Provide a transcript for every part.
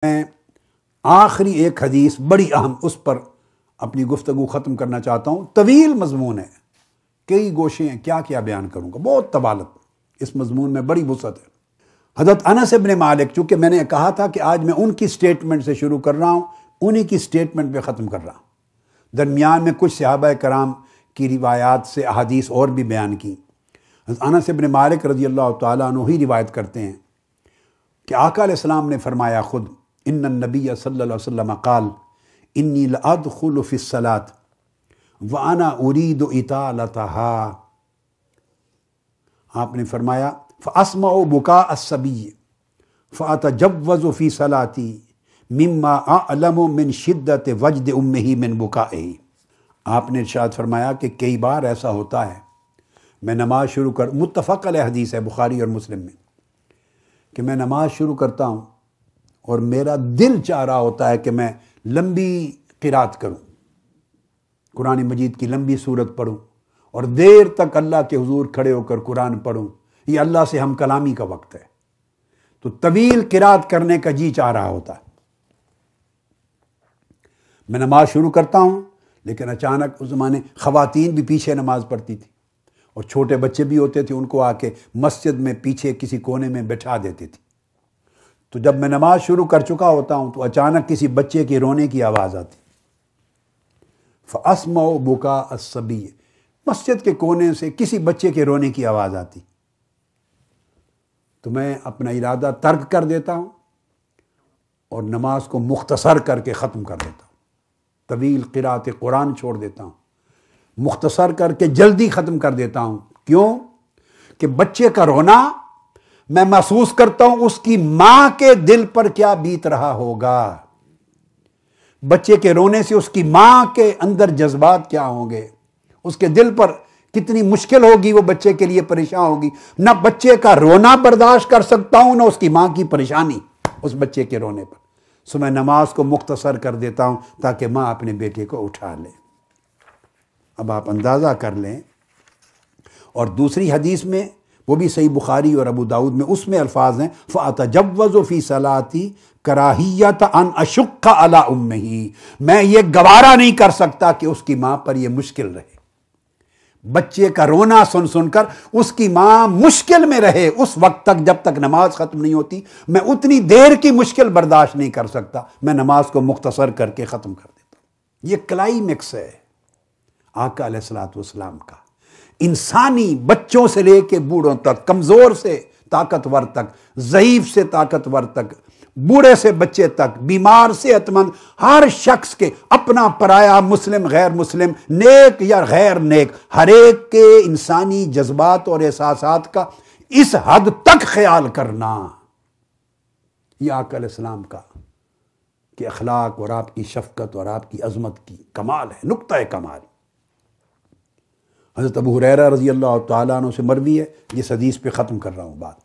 میں آخری ایک حدیث بڑی اہم، اس پر اپنی گفتگو ختم کرنا چاہتا ہوں۔ طویل مضمون ہے، کئی گوشے ہیں، کیا کیا بیان کروں گا، بہت طوالت اس مضمون میں، بڑی وسعت ہے۔ حضرت انس بن مالک، چونکہ میں نے کہا تھا کہ آج میں ان کی سٹیٹمنٹ سے شروع کر رہا ہوں، انہی کی سٹیٹمنٹ پہ ختم کر رہا ہوں۔ درمیان میں کچھ صحابہ کرام کی روایات سے احادیث اور بھی بیان کی۔ حضرت انس بن مالک رضی اللہ تعالیٰ عنہ ہی روایت کرتے ہیں کہ آقا علیہ السلام نے فرمایا خود، ان النبی صلی اللہ علیہ وسلم قال انی لادخل فی الصلاۃ وانا ارید اطالتها۔ آپ نے فرمایا فاسمع بکاء الصبی فاتجوز فی صلاتی مما اعلم من شدت وجد امہ من بکائہ۔ آپ نے ارشاد فرمایا کہ کئی بار ایسا ہوتا ہے، میں نماز شروع متفق علیہ حدیث ہے بخاری اور مسلم میں، کہ میں نماز شروع کرتا ہوں اور میرا دل چاہ رہا ہوتا ہے کہ میں لمبی قرات کروں، قرآن مجید کی لمبی صورت پڑھوں اور دیر تک اللہ کے حضور کھڑے ہو کر قرآن پڑھوں۔ یہ اللہ سے ہم کلامی کا وقت ہے، تو طویل قرات کرنے کا جی چاہ رہا ہوتا ہے۔ میں نماز شروع کرتا ہوں، لیکن اچانک اس زمانے خواتین بھی پیچھے نماز پڑھتی تھی اور چھوٹے بچے بھی ہوتے تھے، ان کو آ کے مسجد میں پیچھے کسی کونے میں بٹھا دیتی تھی۔ تو جب میں نماز شروع کر چکا ہوتا ہوں تو اچانک کسی بچے کے رونے کی آواز آتی، فاسمع بکاء الصبی، مسجد کے کونے سے کسی بچے کے رونے کی آواز آتی، تو میں اپنا ارادہ ترک کر دیتا ہوں اور نماز کو مختصر کر کے ختم کر دیتا ہوں، طویل قرات قرآن چھوڑ دیتا ہوں، مختصر کر کے جلدی ختم کر دیتا ہوں۔ کیوں؟ کہ بچے کا رونا میں محسوس کرتا ہوں اس کی ماں کے دل پر کیا بیت رہا ہوگا، بچے کے رونے سے اس کی ماں کے اندر جذبات کیا ہوں گے، اس کے دل پر کتنی مشکل ہوگی، وہ بچے کے لیے پریشان ہوگی۔ نہ بچے کا رونا برداشت کر سکتا ہوں، نہ اس کی ماں کی پریشانی اس بچے کے رونے پر، سو میں نماز کو مختصر کر دیتا ہوں تاکہ ماں اپنے بیٹے کو اٹھا لے۔ اب آپ اندازہ کر لیں، اور دوسری حدیث میں، وہ بھی صحیح بخاری اور ابو داؤد میں، اس میں الفاظ ہیں فَأَتَجَوَّزُ فِي صَلَاتِي كَرَاهِيَّةَ أَنْ أَشُقَّ عَلَىٰ أُمِّهِ، میں یہ گوارا نہیں کر سکتا کہ اس کی ماں پر یہ مشکل رہے، بچے کا رونا سن سن کر اس کی ماں مشکل میں رہے اس وقت تک جب تک نماز ختم نہیں ہوتی، میں اتنی دیر کی مشکل برداشت نہیں کر سکتا، میں نماز کو مختصر کر کے ختم کر دیتا ہوں۔ یہ کلائمیکس ہے آقا علیہ الصلوۃ والسلام کا، انسانی بچوں سے لے کے بوڑھوں تک، کمزور سے طاقتور تک، ضعیف سے طاقتور تک، بوڑھے سے بچے تک، بیمار سے صحت مند، ہر شخص کے، اپنا پرایا، مسلم غیر مسلم، نیک یا غیر نیک، ہر ایک کے انسانی جذبات اور احساسات کا اس حد تک خیال کرنا، یہ آقا علیہ السلام کا کہ اخلاق اور آپ کی شفقت اور آپ کی عظمت کی کمال ہے، نقطہ کمال۔ حضرت ابو ہریرہ رضی اللہ تعالیٰ عنہ سے مروی ہے، جس حدیث پہ ختم کر رہا ہوں بات۔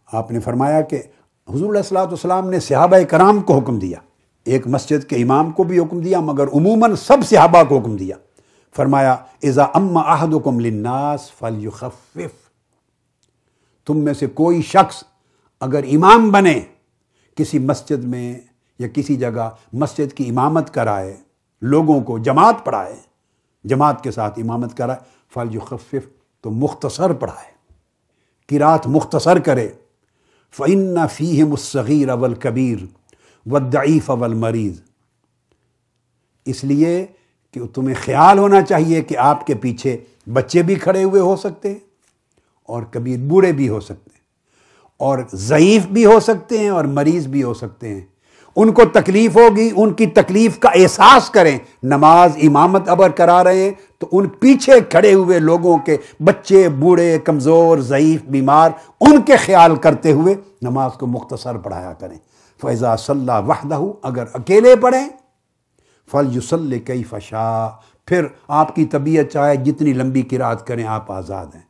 آپ نے فرمایا کہ حضور علیہ الصلوۃ والسلام نے صحابہ کرام کو حکم دیا، ایک مسجد کے امام کو بھی حکم دیا، مگر عموماً سب صحابہ کو حکم دیا۔ فرمایا اذا اما احدکم للناس فلیخفف، تم میں سے کوئی شخص اگر امام بنے کسی مسجد میں یا کسی جگہ، مسجد کی امامت کرائے، لوگوں کو جماعت پڑھائے، جماعت کے ساتھ امامت کرائے، فلیخفف، تو مختصر پڑھائے، قرات مختصر کرے۔ فإن فيهم الصغير والكبير والضعيف والمريض، اس لیے کہ تمہیں خیال ہونا چاہیے کہ آپ کے پیچھے بچے بھی کھڑے ہوئے ہو سکتے ہیں، اور کبیر بوڑھے بھی ہو سکتے ہیں، اور ضعیف بھی ہو سکتے ہیں، اور مریض بھی ہو سکتے ہیں، ان کو تکلیف ہوگی، ان کی تکلیف کا احساس کریں۔ نماز امامت اگر کرا رہے ہیں تو ان پیچھے کھڑے ہوئے لوگوں کے بچے، بوڑھے، کمزور، ضعیف، بیمار، ان کے خیال کرتے ہوئے نماز کو مختصر پڑھایا کریں۔ فَإِذَا صَلَّى وَحْدَهُ، اگر اکیلے پڑھیں، فَلْيُصَلِّ كَيْفَ شَاءَ، پھر آپ کی طبیعت چاہے جتنی لمبی قرات کریں، آپ آزاد ہیں۔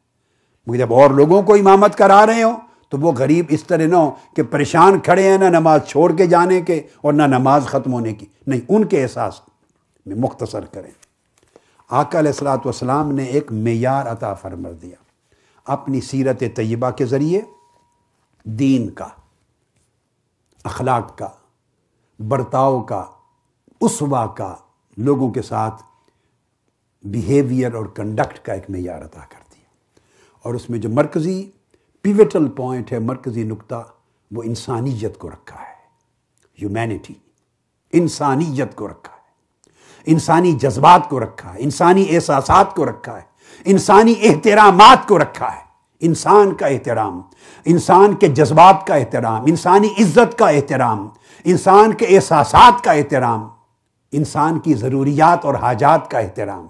مگر جب اور لوگوں کو امامت کرا رہے ہوں تو وہ غریب اس طرح نہ ہو کہ پریشان کھڑے ہیں، نہ نماز چھوڑ کے جانے کے اور نہ نماز ختم ہونے کی، نہیں، ان کے احساس میں مختصر کریں۔ آقا علیہ الصلوۃ والسلام نے ایک معیار عطا فرما دیا اپنی سیرت طیبہ کے ذریعے، دین کا، اخلاق کا، برتاؤ کا، اسوا کا، لوگوں کے ساتھ بیہیویئر اور کنڈکٹ کا ایک معیار عطا کر دیا۔ اور اس میں جو مرکزی پیوٹل پوائنٹ ہے، مرکزی نقطہ، وہ انسانیت کو رکھا ہے، ہیومینٹی، انسانیت کو رکھا ہے، انسانی جذبات کو رکھا ہے، انسانی احساسات کو رکھا ہے، انسانی احترامات کو رکھا ہے، انسان کا احترام، انسان کے جذبات کا احترام، انسانی عزت کا احترام، انسان کے احساسات کا احترام، انسان کی ضروریات اور حاجات کا احترام،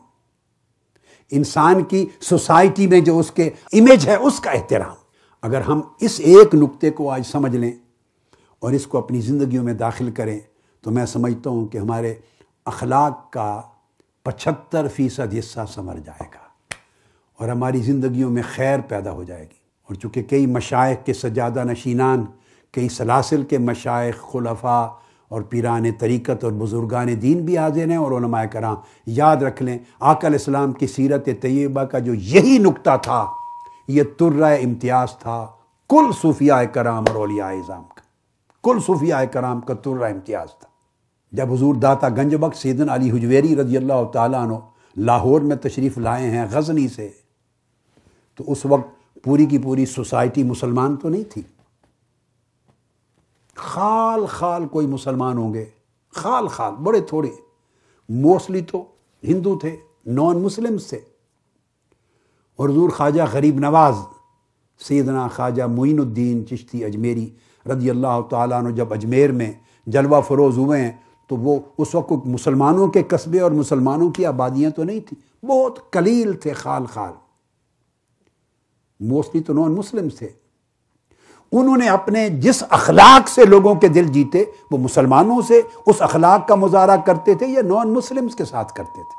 انسان کی سوسائٹی میں جو اس کے امیج ہے اس کا احترام۔ اگر ہم اس ایک نقطے کو آج سمجھ لیں اور اس کو اپنی زندگیوں میں داخل کریں تو میں سمجھتا ہوں کہ ہمارے اخلاق کا 75% حصہ سنور جائے گا اور ہماری زندگیوں میں خیر پیدا ہو جائے گی۔ اور چونکہ کئی مشائخ کے سجادہ نشینان، کئی سلاسل کے مشائخ، خلفاء اور پیران طریقت اور بزرگان دین بھی حاضر ہیں اور علماء کرام، یاد رکھ لیں آقا علیہ السلام کی سیرت طیبہ کا جو یہی نقطہ تھا، یہ ترہ امتیاز تھا کل صوفیاء کرام اور اولیاء اعظام کا، کل صوفیاء کرام کا ترہ امتیاز تھا۔ جب حضور داتا گنج بخش سیدنا علی حجویری رضی اللہ تعالیٰ عنہ لاہور میں تشریف لائے ہیں غزنی سے، تو اس وقت پوری کی پوری سوسائٹی مسلمان تو نہیں تھی، خال خال کوئی مسلمان ہوں گے، خال خال بڑے تھوڑے، موسٹلی تو ہندو تھے، نان مسلمز تھے۔ اور حضور خواجہ غریب نواز سیدنا خواجہ معین الدین چشتی اجمیری رضی اللہ تعالیٰ عنہ جب اجمیر میں جلوہ فروز ہوئے ہیں تو وہ اس وقت مسلمانوں کے قصبے اور مسلمانوں کی آبادیاں تو نہیں تھیں، بہت قلیل تھے، خال خال، موسٹلی تو نان مسلم تھے۔ انہوں نے اپنے جس اخلاق سے لوگوں کے دل جیتے وہ مسلمانوں سے اس اخلاق کا مظاہرہ کرتے تھے یا نان مسلمز کے ساتھ کرتے تھے۔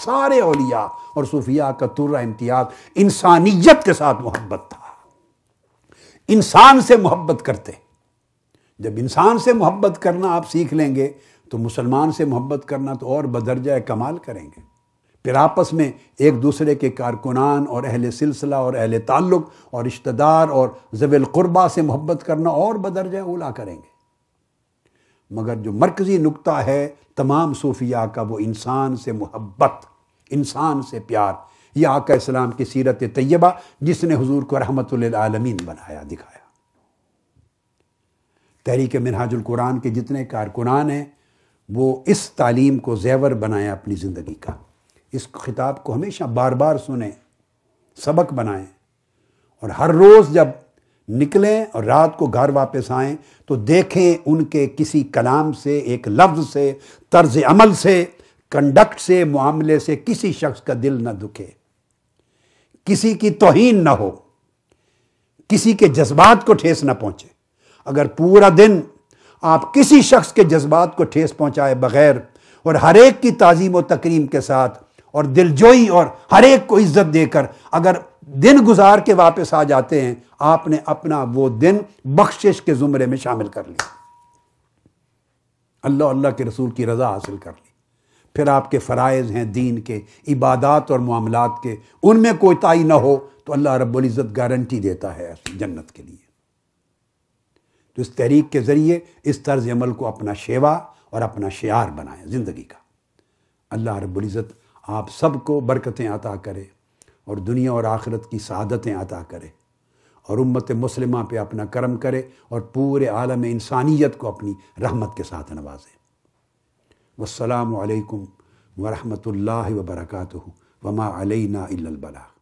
سارے اولیاء اور صوفیاء کا ترہ امتیاز انسانیت کے ساتھ محبت تھا، انسان سے محبت کرتے۔ جب انسان سے محبت کرنا آپ سیکھ لیں گے تو مسلمان سے محبت کرنا تو اور بدرجہ کمال کریں گے۔ پھر آپس میں ایک دوسرے کے کارکنان اور اہل سلسلہ اور اہل تعلق اور رشتہ دار اور ذوی القربہ سے محبت کرنا اور بدرجہ اولا کریں گے۔ مگر جو مرکزی نقطہ ہے تمام صوفیاء کا وہ انسان سے محبت، انسان سے پیار، یہ آقا اسلام کی سیرت طیبہ جس نے حضور کو رحمت للعالمین بنایا، دکھایا۔ تحریک منہاج القرآن کے جتنے کارکنان ہیں وہ اس تعلیم کو زیور بنائیں اپنی زندگی کا، اس خطاب کو ہمیشہ بار بار سنیں، سبق بنائیں، اور ہر روز جب نکلیں اور رات کو گھر واپس آئیں تو دیکھیں ان کے کسی کلام سے، ایک لفظ سے، طرز عمل سے، کنڈکٹ سے، معاملے سے کسی شخص کا دل نہ دکھے، کسی کی توہین نہ ہو، کسی کے جذبات کو ٹھیس نہ پہنچے۔ اگر پورا دن آپ کسی شخص کے جذبات کو ٹھیس پہنچائے بغیر اور ہر ایک کی تعظیم و تکریم کے ساتھ اور دلجوئی اور ہر ایک کو عزت دے کر اگر دن گزار کے واپس آ جاتے ہیں، آپ نے اپنا وہ دن بخشش کے زمرے میں شامل کر لیا، اللہ کے رسول کی رضا حاصل کر لی۔ پھر آپ کے فرائض ہیں دین کے، عبادات اور معاملات کے، ان میں کوتاہی نہ ہو تو اللہ رب العزت گارنٹی دیتا ہے جنت کے لیے۔ تو اس تحریک کے ذریعے اس طرز عمل کو اپنا شیوا اور اپنا شعار بنائیں زندگی کا۔ اللہ رب العزت آپ سب کو برکتیں عطا کرے اور دنیا اور آخرت کی سعادتیں عطا کرے، اور امت مسلمہ پہ اپنا کرم کرے اور پورے عالم انسانیت کو اپنی رحمت کے ساتھ نوازے۔ والسلام علیکم ورحمۃ اللہ وبرکاتہ، وما علینا الا البلاغ۔